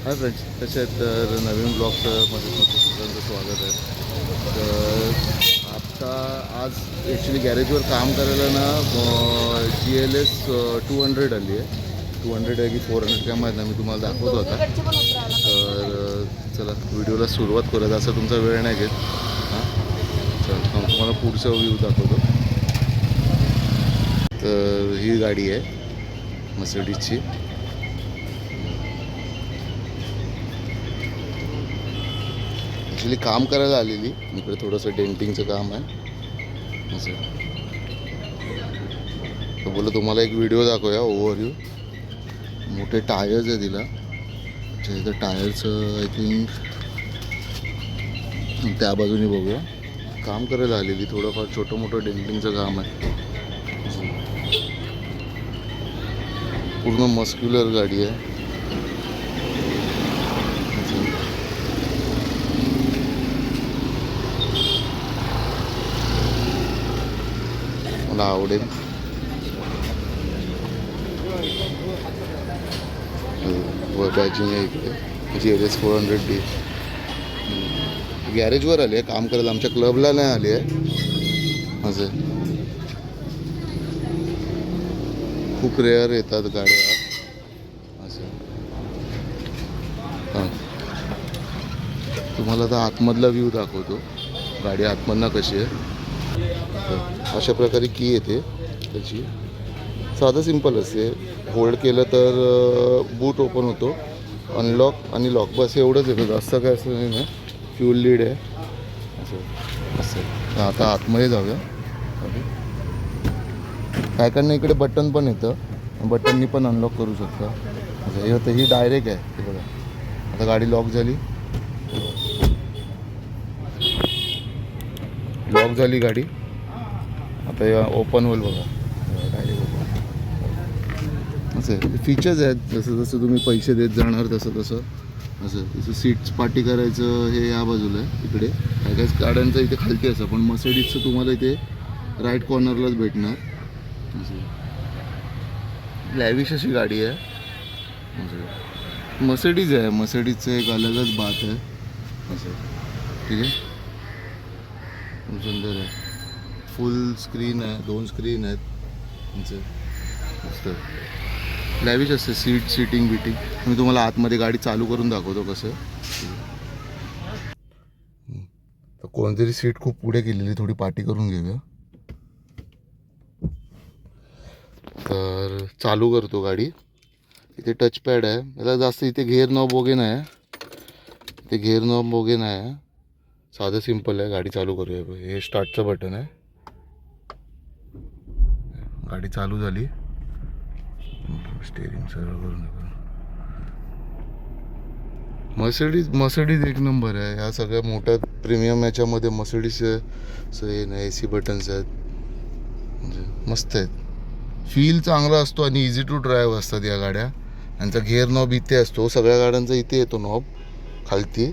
Hi friends, कसे आहेत? तर नवीन ब्लॉगचं मध्ये सगळ्यांचं स्वागत आहे. तर आत्ता आज ॲक्च्युली गॅरेजवर काम करायला ना GLS 200 आली आहे. 200 आहे की 400 काय माहीत नाही, मी तुम्हाला दाखवतो आता. तर चला व्हिडिओला सुरुवात करूयात, असं तुमचा वेळ नाही घेत. हां, चला तुम्हाला पुढचा व्ह्यू दाखवतो. तर ही गाडी आहे मर्सिडीजची. ॲक्च्युली काम करायला आलेली इकडे, थोडंसं डेंटिंगचं काम आहे असं. तर बोललं तुम्हाला एक व्हिडिओ दाखवूया ओव्हरव्ह्यू. मोठे टायर्स आहे तिला. इथं टायरचं आय थिंक त्या बाजूने बघूया. काम करायला आलेली, थोडंफार छोटं मोठं डेंटिंगचं काम आहे. पूर्ण मस्क्युलर गाडी आहे. मला आवडेल. बॅजिंग आहे इकडे. GLS 400D गॅरेजवर आली आहे काम करायला, आमच्या क्लबला नाही आली आहे असं. खूप रेअर येतात गाड्या असं. हां, तुम्हाला आता आतमधला व्ह्यू दाखवतो. गाडी आतमधनं कशी आहे. अशा प्रकारे की येते त्याची. साधं सिंपल असते. होल्ड केलं तर बूट ओपन होतो, अनलॉक आणि लॉक, बस एवढंच येतं. जास्त काय असं नाही ना. फ्यूल लीड आहे असं असं. आता आतमध्ये जाऊया. काय काय नाही, इकडे बटन पण येतं, बटननी पण अनलॉक करू शकता असं. हे होतं, ही डायरेक्ट आहे. हे बघा, आता गाडी लॉक झाली. लॉक झाली गाडी. आता ओपन होईल बघा, डायरेक्ट ओपन असं. फीचर्स आहेत, जसं जसं तुम्ही पैसे देत जाणार तसं तसं असं. जसं सीट्स पार्टी करायचं हे या बाजूला आहे. इकडे काय काय गाड्यांचं इथे खालती असं, पण मर्सिडीजचं तुम्हाला इथे राईट कॉर्नरलाच भेटणार असं. लॅविश अशी गाडी आहे असं. मर्सिडीज आहे, मर्सिडीजचं एक अलगच बात आहे असं. ठीक आहे, सुंदर आहे. फुल स्क्रीन आहे, 2 स्क्रीन आहेत मस्त. लॅविश असते सीटिंग बिटिंग. मी तुम्हाला आतमध्ये गाडी चालू करून दाखवतो कसं. तर कोणतरी सीट खूप पुढे केलेली, थोडी पार्टी करून घेऊया. तर चालू करतो गाडी. इथे टचपॅड आहे, याला जास्त इथे घेर नॉब वगैरे नाही. इथे घेर नॉब वगैरे नाही, साधं सिंपल आहे. गाडी चालू करूया. हे स्टार्टचं बटन आहे. गाडी चालू झाली. स्टेरिंग सरळ करून नका. मर्सिडीज एक नंबर आहे. ह्या सगळ्या मोठ्या प्रीमियम याच्यामध्ये मर्सिडीजचं हे नाही. AC बटन्स आहेत, म्हणजे मस्त आहेत. फील चांगला असतो आणि इझी टू ड्राईव्ह असतात या गाड्या. यांचा घेअर नॉब इथे असतो, सगळ्या गाड्यांचा इथे येतो नॉब खालती,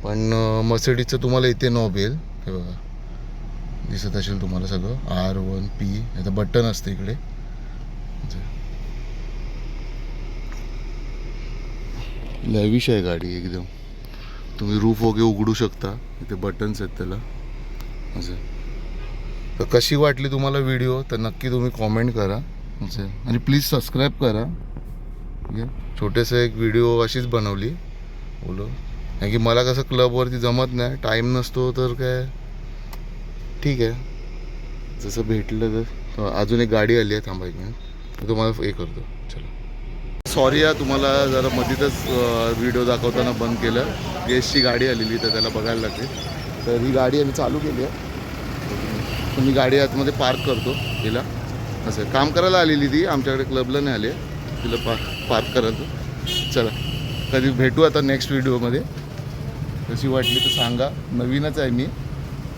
पण मर्सिडीजचं तुम्हाला इथे नॉब येईल. हे बघा, दिसत असेल तुम्हाला सगळं. R1P याचं बटन असतं इकडे. लॅविश आहे गाडी एकदम. तुम्ही रूफ वगैरे उघडू शकता, इथे बटन्स आहेत त्याला असं. तर कशी वाटली तुम्हाला व्हिडिओ, तर नक्की तुम्ही कॉमेंट करा असं. आणि प्लीज सबस्क्राईब करा. ठीक आहे, छोटेसं एक व्हिडिओ अशीच बनवली बोलो, कारण की मला कसं क्लबवरती जमत नाही, टाईम नसतो. तर काय ठीक आहे, जसं भेटलं तर. अजून एक गाडी आली आहे, थांबा एक मिनिट, मी तुम्हाला हे करतो. चला, सॉरी आहे तुम्हाला, जरा मधीतच व्हिडिओ दाखवताना बंद केलं. गेस्टची गाडी आलेली तर त्याला बघायला लागते. तर ही गाडी आम्ही चालू केली आहे. तर मी गाडी आतमध्ये पार्क करतो तिला असं. काम करायला आलेली ती, आमच्याकडे क्लबला नाही आले, तिला पार्क करायचं. चला, कधी भेटू आता नेक्स्ट व्हिडिओमध्ये. कशी वाटली तर सांगा. नवीनच आहे मी,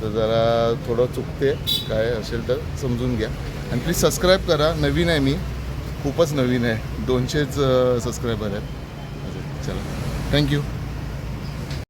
तर जरा थोडं चुकते, काय असेल तर समजून घ्या. आणि प्लीज सबस्क्राईब करा. नवीन आहे मी, खूपच नवीन आहे. 200च सबस्क्रायबर आहेत. चला, थँक्यू.